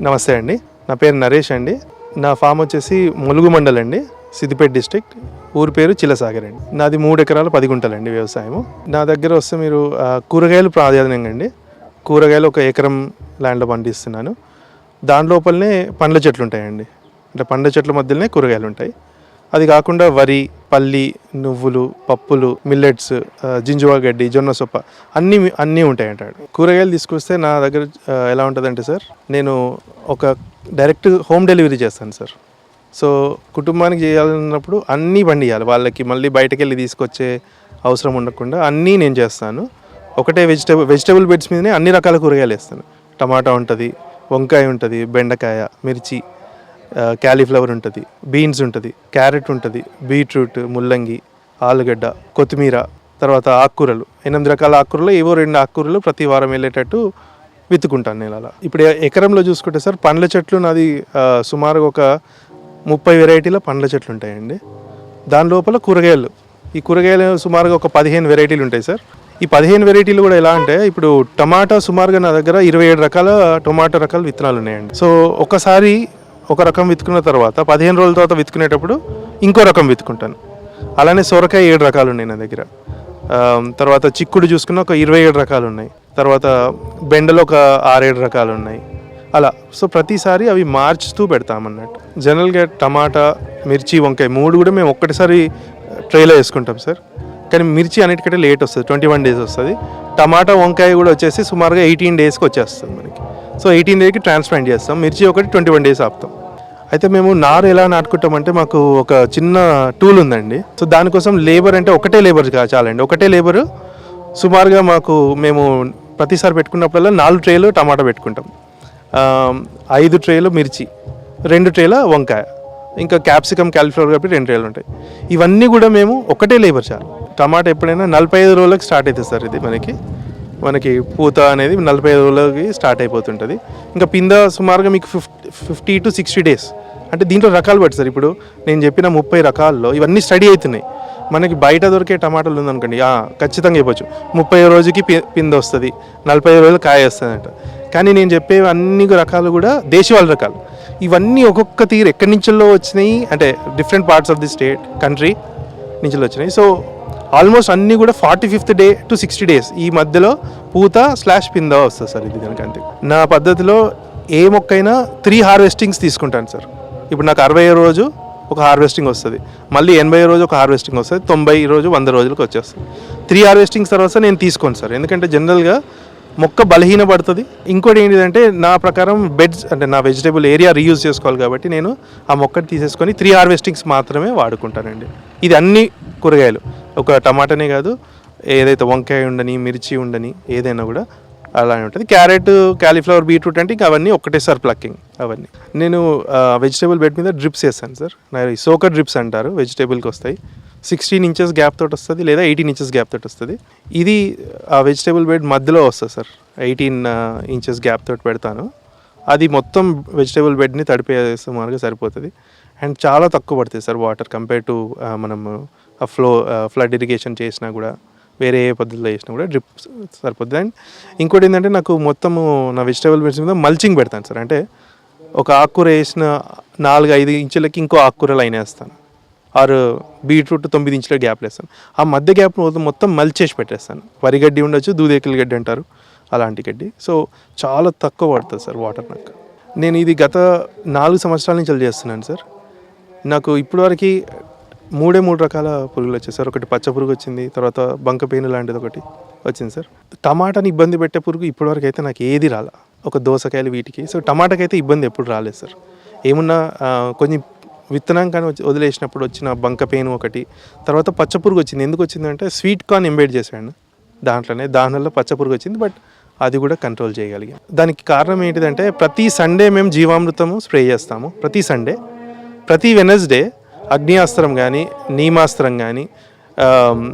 నమస్తే అండి. నా పేరు నరేష్ అండి. నా ఫామ్ వచ్చేసి ములుగు మండల్ అండి, సిద్దిపేట డిస్ట్రిక్ట్. ఊరి పేరు చిలసాగర్ అండి. నాది 3 ఎకరాల 10 గుంటలండి వ్యవసాయము. నా దగ్గర వస్తే మీరు కూరగాయలు ప్రాధాన్యంగా అండి. కూరగాయలు 1 ఎకరం ల్యాండ్లో పండిస్తున్నాను. దాని లోపలనే పండ్ల చెట్లు ఉంటాయండి. అంటే పండ్ల చెట్ల మధ్యలోనే కూరగాయలు ఉంటాయి. అది కాకుండా వరి, పల్లి, నువ్వులు, పప్పులు, మిల్లెట్స్, జింజువా గడ్డి, జొన్న సొప్ప అన్నీ ఉంటాయి అంటాడు. కూరగాయలు తీసుకొస్తే నా దగ్గర ఎలా ఉంటుందంటే సార్, నేను ఒక డైరెక్ట్ హోమ్ డెలివరీ చేస్తాను సార్. సో కుటుంబానికి చేయాలన్నప్పుడు అన్నీ పండియాలి. వాళ్ళకి మళ్ళీ బయటకు వెళ్ళి తీసుకొచ్చే అవసరం ఉండకుండా అన్నీ నేను చేస్తాను. ఒకటే వెజిటేబుల్ బెడ్స్ మీదనే అన్ని రకాల కూరగాయలు వేస్తాను. టమాటా ఉంటుంది, వంకాయ ఉంటుంది, బెండకాయ, మిర్చి, క్యాలీఫ్లవర్ ఉంటుంది, బీన్స్ ఉంటుంది, క్యారెట్ ఉంటుంది, బీట్రూట్, ముల్లంగి, ఆలుగడ్డ, కొత్తిమీర, తర్వాత ఆకుకూరలు 8 రకాల ఆకుకూరలు, ఏవో 2 ఆకుకూరలు ప్రతి వారం వెళ్ళేటట్టు విత్తుకుంటాను నేను అలా. ఇప్పుడు ఎకరంలో చూసుకుంటే సార్, పండ్ల చెట్లు నాది సుమారుగా ఒక 30 వెరైటీల పండ్ల చెట్లు ఉంటాయండి. దాని లోపల కూరగాయలు, ఈ కూరగాయలు సుమారుగా ఒక 15 వెరైటీలు ఉంటాయి సార్. ఈ 15 వెరైటీలు కూడా ఎలా అంటే, ఇప్పుడు టమాటా సుమారుగా నా దగ్గర 27 రకాల టొమాటో రకాల విత్తనాలు ఉన్నాయండి. సో ఒకసారి ఒక రకం విత్తుకున్న తర్వాత 15 రోజుల తర్వాత విత్తుకునేటప్పుడు ఇంకో రకం విత్తుకుంటాను. అలానే సొరకాయ 7 రకాలు ఉన్నాయి నా దగ్గర. తర్వాత చిక్కుడు చూసుకున్న ఒక 27 రకాలు ఉన్నాయి. తర్వాత బెండలు ఒక 6-7 రకాలు ఉన్నాయి. అలా సో ప్రతిసారి అవి మార్చుతూ పెడతామన్నట్టు. జనరల్గా టమాటా, మిర్చి, వంకాయ 3 కూడా మేము ఒక్కటిసారి ట్రైలో వేసుకుంటాం సార్. కానీ మిర్చి అన్నిటికంటే లేట్ వస్తుంది, 21 డేస్ వస్తుంది. టమాటా, వంకాయ కూడా వచ్చేసి సుమారుగా 18 డేస్కి వచ్చేస్తుంది మనకి. సో 18 డేస్కి ట్రాన్స్ప్లాంట్ చేస్తాం. మిర్చి ఒకటి 21 డేస్ ఆపుతాం. అయితే మేము నారు ఎలా నాటుకుంటామంటే, మాకు ఒక చిన్న టూల్ ఉందండి. సో దానికోసం లేబర్ అంటే ఒకటే లేబర్ చాలండి. ఒకటే లేబరు సుమారుగా మేము ప్రతిసారి పెట్టుకున్నప్పుడల్లా 4 ట్రేలు టమాటా పెట్టుకుంటాం, 5 ట్రేలు మిర్చి, 2 ట్రేల వంకాయ, ఇంకా క్యాప్సికమ్, క్యాలీఫ్లవర్ కాబట్టి 2 ట్రేలు ఉంటాయి. ఇవన్నీ కూడా మేము ఒకటే లేబర్ చాలు. టమాటా ఎప్పుడైనా 45 రోజులకు స్టార్ట్ అవుతుంది సార్. ఇది మనకి పూత అనేది 45 రోజులకి స్టార్ట్ అయిపోతుంటుంది. ఇంకా పింద సుమారుగా మీకు 50 to 60 డేస్. అంటే దీంట్లో రకాలు బట్టి సార్, ఇప్పుడు నేను చెప్పిన 30 రకాల్లో ఇవన్నీ స్టడీ అవుతున్నాయి. మనకి బయట దొరికే టమాటాలు ఉందనుకోండి, ఖచ్చితంగా చెప్పొచ్చు 30 రోజుకి పింద వస్తుంది, 45 రోజులు కాయ వస్తుంది అంట. కానీ నేను చెప్పే అన్ని రకాలు కూడా దేశవాళీ రకాలు. ఇవన్నీ ఒక్కొక్క తీరు ఎక్కడి నుంచో వచ్చినాయి, అంటే different parts of the state, country నుంచి వచ్చినాయి. సో ఆల్మోస్ట్ అన్నీ కూడా 45th డే to 60 డేస్ ఈ మధ్యలో పూత/పింద వస్తుంది సార్. ఇది కనుక అంతే. నా పద్ధతిలో ఏ మొక్కైనా 3 హార్వెస్టింగ్స్ తీసుకుంటాను సార్. ఇప్పుడు నాకు 60 రోజు ఒక హార్వెస్టింగ్ వస్తుంది, మళ్ళీ 80 రోజు ఒక హార్వెస్టింగ్ వస్తుంది, 90 రోజు 100 రోజులకు వచ్చేస్తుంది. 3 హార్వెస్టింగ్స్ తర్వాత నేను తీసుకోను సార్, ఎందుకంటే జనరల్గా మొక్క బలహీనపడుతుంది. ఇంకోటి ఏంటిదంటే, నా ప్రకారం బెడ్స్ అంటే నా వెజిటేబుల్ ఏరియా రీయూజ్ చేసుకోవాలి కాబట్టి నేను ఆ మొక్కని తీసేసుకొని 3 హార్వెస్టింగ్స్ మాత్రమే వాడుకుంటానండి. ఇది అన్ని కూరగాయలు, ఒక టమాటానే కాదు, ఏదైతే వంకాయ ఉండని, మిర్చి ఉండని, ఏదైనా కూడా అలానే ఉంటుంది. క్యారెట్, క్యాలీఫ్లవర్, బీట్రూట్ అంటే ఇంకా అవన్నీ ఒకటేసారి ప్లక్కింగ్. అవన్నీ నేను వెజిటేబుల్ బెడ్ మీద డ్రిప్స్ వేస్తాను సార్. నా సోకర్ డ్రిప్స్ అంటారు, వెజిటేబుల్కి వస్తాయి. 16 ఇంచెస్ గ్యాప్ తోటి వస్తుంది, లేదా 18 ఇంచెస్ గ్యాప్ తోటి వస్తుంది. ఇది ఆ వెజిటేబుల్ బెడ్ మధ్యలో వస్తుంది సార్. 18 ఇంచెస్ గ్యాప్ తోటి పెడతాను. అది మొత్తం వెజిటేబుల్ బెడ్ని తడిపే సుమారుగా సరిపోతుంది. అండ్ చాలా తక్కువ పడుతుంది సార్ వాటర్, కంపేర్ టు మనం ఫ్లడ్ ఇరిగేషన్ చేసినా కూడా, వేరే ఏ పద్ధతిలో చేసినా కూడా డ్రిప్ సరిపోతుంది. అండ్ ఇంకోటి ఏంటంటే, నాకు మొత్తము నా వెజిటేబుల్ బెడ్స్ మీద మల్చింగ్ పెడతాను సార్. అంటే ఒక ఆకుకూర వేసిన 4-5 ఇంచులకి ఇంకో ఆకుకూర లైన్ వేస్తాను, ఆరు బీట్రూట్ 9 ఇంచుల గ్యాప్లు వేస్తాను. ఆ మధ్య గ్యాప్ మొత్తం మల్చేసి పెట్టేస్తాను. వరిగడ్డి ఉండొచ్చు, దూదేకిల గడ్డి అంటారు, అలాంటి గడ్డి. సో చాలా తక్కువ పడుతుంది సార్ వాటర్ నాకు. నేను ఇది గత 4 సంవత్సరాల నుంచి చేస్తున్నాను సార్. నాకు ఇప్పటివరకు 3 రకాల పురుగులు వచ్చాయి సార్. ఒకటి పచ్చ పురుగు వచ్చింది, తర్వాత బంకపేను లాంటిది ఒకటి వచ్చింది సార్. టమాటాని ఇబ్బంది పెట్టే పురుగు ఇప్పటివరకు అయితే నాకు ఏది రాలా, ఒక దోసకాయలు వీటికి. సో టమాటాకి అయితే ఇబ్బంది ఎప్పుడు రాలేదు సార్. ఏమున్నా కొంచెం విత్తనం కానీ వదిలేసినప్పుడు వచ్చిన బంకపేను ఒకటి, తర్వాత పచ్చ పురుగు వచ్చింది. ఎందుకు వచ్చిందంటే, స్వీట్ కార్న్ ఎంబెడ్ చేశాను దానివల్ల పచ్చ పురుగు వచ్చింది. బట్ అది కూడా కంట్రోల్ చేయగలిగాం. దానికి కారణం ఏంటిదంటే, ప్రతి సండే మేము జీవామృతము స్ప్రే చేస్తాము. ప్రతి సండే, ప్రతి వెనస్డే అగ్నియాస్త్రం కానీ, నీమాస్త్రం కానీ,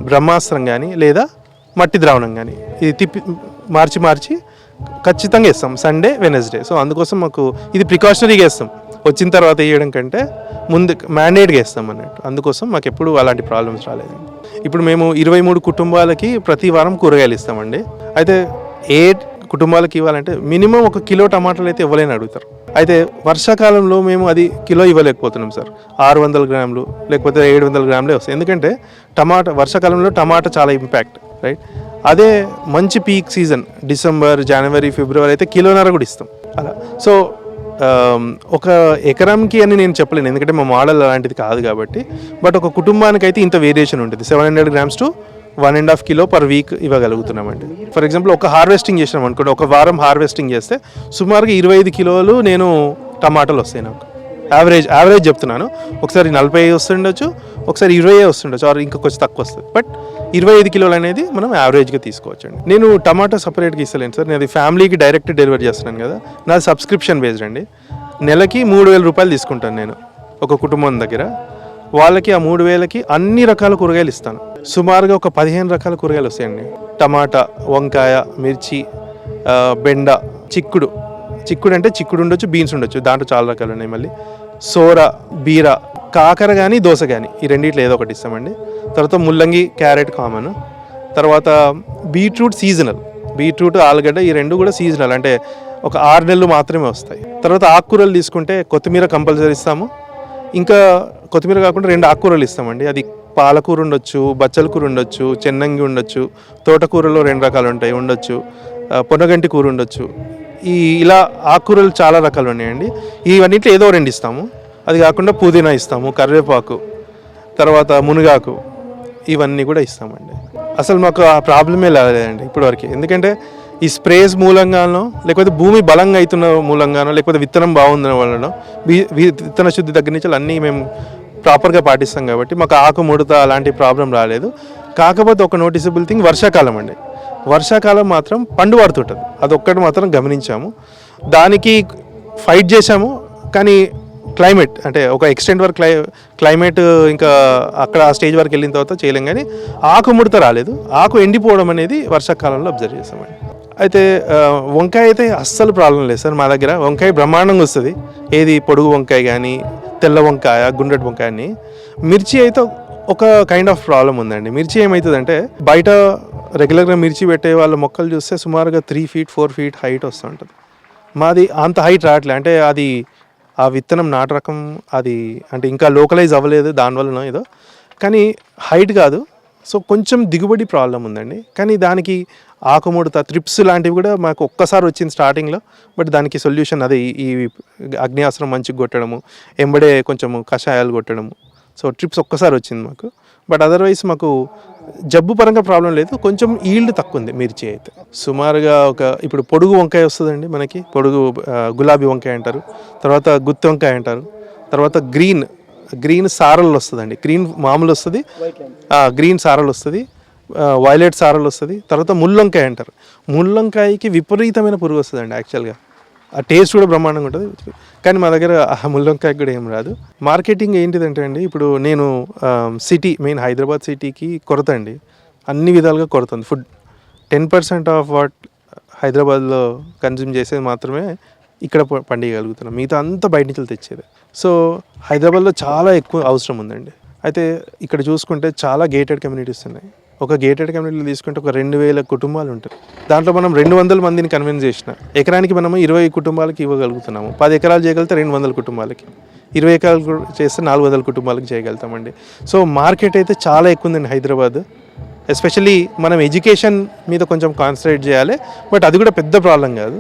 బ్రహ్మాస్త్రం కానీ, లేదా మట్టి ద్రావణం కానీ, ఇది మార్చి ఖచ్చితంగా వేస్తాం సండే, వెనస్డే. సో అందుకోసం మాకు ఇది ప్రికాషనరీగా వేస్తాం, వచ్చిన తర్వాత వేయడం కంటే ముందు మ్యాండేట్గా వేస్తాం అన్నట్టు. అందుకోసం మాకు ఎప్పుడు అలాంటి ప్రాబ్లమ్స్ రాలేదండి. ఇప్పుడు మేము 23 కుటుంబాలకి ప్రతి వారం కూరగాయలు ఇస్తామండి. అయితే ఏ కుటుంబాలకు ఇవ్వాలంటే మినిమం 1 కిలో టమాటాలు అయితే ఇవ్వలేని అడుగుతారు. అయితే వర్షాకాలంలో మేము అది కిలో ఇవ్వలేకపోతున్నాం సార్. 600 గ్రాములు లేకపోతే 700 గ్రాములే వస్తాయి. ఎందుకంటే వర్షాకాలంలో టమాటా చాలా ఇంపాక్ట్, రైట్? అదే మంచి పీక్ సీజన్ డిసెంబర్, జనవరి, ఫిబ్రవరి అయితే కిలోన్నర కూడా ఇస్తాం అలా. సో ఒక ఎకరంకి అని నేను చెప్పలేను, ఎందుకంటే మా మోడల్ అలాంటిది కాదు కాబట్టి. బట్ ఒక కుటుంబానికి అయితే ఇంత వేరియేషన్ ఉంటుంది. 700 grams to 1.5 kilo per week ఇవ్వగలుగుతున్నామండి. ఫర్ ఎగ్జాంపుల్ ఒక హార్వెస్టింగ్ చేసినాం అనుకోండి, ఒక వారం హార్వెస్టింగ్ చేస్తే సుమారుగా 25 కిలోలు నేను టమాటాలు వస్తాయి నాకు. యావరేజ్ చెప్తున్నాను. ఒకసారి 40 వస్తుండొచ్చు, ఒకసారి 20 వస్తుండొచ్చు, ఆర్ ఇంకా కొంచెం తక్కువ వస్తుంది. బట్ 25 కిలోలు అనేది మనం యావరేజ్గా తీసుకోవచ్చు అండి. నేను టమాటా సపరేట్గా ఇస్తలేను సార్, నేను ఫ్యామిలీకి డైరెక్ట్ డెలివరీ చేస్తున్నాను కదా. నాది సబ్స్క్రిప్షన్ బేస్డ్ అండి. నెలకి 3,000 రూపాయలు తీసుకుంటాను నేను ఒక కుటుంబం దగ్గర. వాళ్ళకి ఆ 3,000కి అన్ని రకాల కూరగాయలు ఇస్తాను. సుమారుగా ఒక 15 రకాల కూరగాయలు వస్తాయండి. టమాటా, వంకాయ, మిర్చి, బెండ, చిక్కుడు అంటే చిక్కుడు ఉండొచ్చు, బీన్స్ ఉండొచ్చు, దాంట్లో చాలా రకాలు ఉన్నాయి. మళ్ళీ సోర, బీర, కాకర కానీ దోస కానీ ఈ రెండిట్లో ఏదో ఒకటి ఇస్తామండి. తర్వాత ముల్లంగి, క్యారెట్ కామన్. తర్వాత బీట్రూట్ సీజనల్, బీట్రూట్, ఆలుగడ్డ ఈ రెండు కూడా సీజనల్, అంటే ఒక 6 నెలలు మాత్రమే వస్తాయి. తర్వాత ఆకుకూరలు తీసుకుంటే కొత్తిమీర కంపల్సరీ ఇస్తాము. ఇంకా కొత్తిమీర కాకుండా 2 ఆకుకూరలు ఇస్తామండి. అది పాలకూర ఉండొచ్చు, బచ్చల కూర ఉండొచ్చు, చెన్నంగి ఉండొచ్చు, తోటకూరలో 2 రకాలు ఉంటాయి ఉండొచ్చు, పొనగంటి కూర ఉండొచ్చు. ఇలా ఆకుకూరలు చాలా రకాలు ఉన్నాయండి. ఇవన్నిట్లో ఏదో 2 ఇస్తాము. అది కాకుండా పుదీనా ఇస్తాము, కరివేపాకు, తర్వాత మునగాకు, ఇవన్నీ కూడా ఇస్తామండి. అసలు మాకు ఆ ప్రాబ్లమే లేదండి ఇప్పటివరకు. ఎందుకంటే ఈ స్ప్రేస్ మూలంగానో, లేకపోతే భూమి బలంగా అవుతున్న మూలంగానో, లేకపోతే విత్తనం బాగుందన్న వలన, విత్తన శుద్ధి దగ్గర నుంచి అన్నీ మేము ప్రాపర్గా పాటిస్తాం కాబట్టి మాకు ఆకు ముడత అలాంటి ప్రాబ్లం రాలేదు. కాకపోతే ఒక నోటీసబుల్ థింగ్ వర్షాకాలం అండి. వర్షాకాలం మాత్రం పండు పడుతుంటుంది, అదొక్కటి మాత్రం గమనించాము. దానికి ఫైట్ చేశాము. కానీ క్లైమేట్ అంటే ఒక ఎక్స్టెంట్ వరకు క్లైమేట్ ఇంకా అక్కడ ఆ స్టేజ్ వరకు వెళ్ళిన తర్వాత చేయలేం. కానీ ఆకు ముడత రాలేదు. ఆకు ఎండిపోవడం అనేది వర్షాకాలంలో అబ్జర్వ్ చేసామండి. అయితే వంకాయ అయితే అస్సలు ప్రాబ్లం లేదు సార్ మా దగ్గర. వంకాయ బ్రహ్మాండంగా వస్తుంది. ఏది పొడుగు వంకాయ కానీ, తెల్ల వంకాయ, గుండ్రటి వంకాయ అని. మిర్చి అయితే ఒక కైండ్ ఆఫ్ ప్రాబ్లం ఉందండి. మిర్చి ఏమవుతుందంటే బయట రెగ్యులర్గా మిర్చి పెట్టే వాళ్ళ మొక్కలు చూస్తే సుమారుగా 3 feet 4 feet హైట్ వస్తూ ఉంటుంది. మాది అంత హైట్ రావట్లేదు. అంటే అది ఆ విత్తనం నాటు రకం, అది అంటే ఇంకా లోకలైజ్ అవ్వలేదు దానివల్ల ఏదో, కానీ హైట్ కాదు. సో కొంచెం దిగుబడి ప్రాబ్లం ఉందండి. కానీ దానికి ఆకుముడత, త్రిప్స్ లాంటివి కూడా మాకు ఒక్కసారి వచ్చింది స్టార్టింగ్లో. బట్ దానికి సొల్యూషన్ అదే, ఈ అగ్నియాస్త్రం మంచిగా కొట్టడము, ఎంబడే కొంచెము కషాయాలు కొట్టడము. సో ట్రిప్స్ ఒక్కసారి వచ్చింది మాకు. బట్ అదర్వైజ్ మాకు జబ్బు పరంగా ప్రాబ్లం లేదు. కొంచెం ఈల్డ్ తక్కువ ఉంది మిర్చి అయితే. సుమారుగా ఇప్పుడు పొడుగు వంకాయ వస్తుందండి మనకి, పొడుగు గులాబీ వంకాయ అంటారు, తర్వాత గుత్తి వంకాయ అంటారు, తర్వాత గ్రీన్ సారలు వస్తుందండి. గ్రీన్ మామూలు వస్తుంది, గ్రీన్ సారలు వస్తుంది, వైలెట్ సారలు వస్తుంది. తర్వాత ముల్లంకాయ అంటారు. ముల్లంకాయకి విపరీతమైన పురుగు వస్తుందండి యాక్చువల్గా. ఆ టేస్ట్ కూడా బ్రహ్మాండంగా ఉంటుంది. కానీ మా దగ్గర ఆ ముల్లంకాయకి కూడా ఏం రాదు. మార్కెటింగ్ ఏంటిదంటే అండి, ఇప్పుడు నేను మెయిన్ హైదరాబాద్ సిటీకి కొరత అండి, అన్ని విధాలుగా కొరత ఉంది. ఫుడ్ 10% ఆఫ్ వాట్ హైదరాబాద్లో కన్జ్యూమ్ చేసేది మాత్రమే ఇక్కడ పండియగలుగుతున్నాం. మిగతా అంతా బయట నుంచి తెచ్చేది. సో హైదరాబాద్లో చాలా ఎక్కువ అవసరం ఉందండి. అయితే ఇక్కడ చూసుకుంటే చాలా గేటెడ్ కమ్యూనిటీస్ ఉన్నాయి. ఒక గేటెడ్ కమ్యూనిటీలో తీసుకుంటే ఒక 2,000 కుటుంబాలు ఉంటాయి. దాంట్లో మనం 200 మందిని కన్విన్స్ చేసిన ఎకరానికి మనము 20 కుటుంబాలకి ఇవ్వగలుగుతున్నాము. 10 ఎకరాలు చేయగలిగితే 200 కుటుంబాలకి, 20 ఎకరాలు చేస్తే 400 కుటుంబాలకి చేయగలుగుతామండి. సో మార్కెట్ అయితే చాలా ఎక్కువ ఉందండి హైదరాబాద్. ఎస్పెషల్లీ మనం ఎడ్యుకేషన్ మీద కొంచెం కాన్సన్ట్రేట్ చేయాలి. బట్ అది కూడా పెద్ద ప్రాబ్లం కాదు.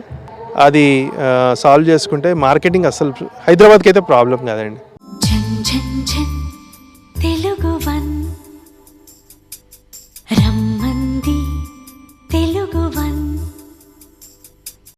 అది సాల్వ్ చేసుకుంటే మార్కెటింగ్ అస్సలు హైదరాబాద్కి అయితే ప్రాబ్లం కాదండి. తెలుగు వన్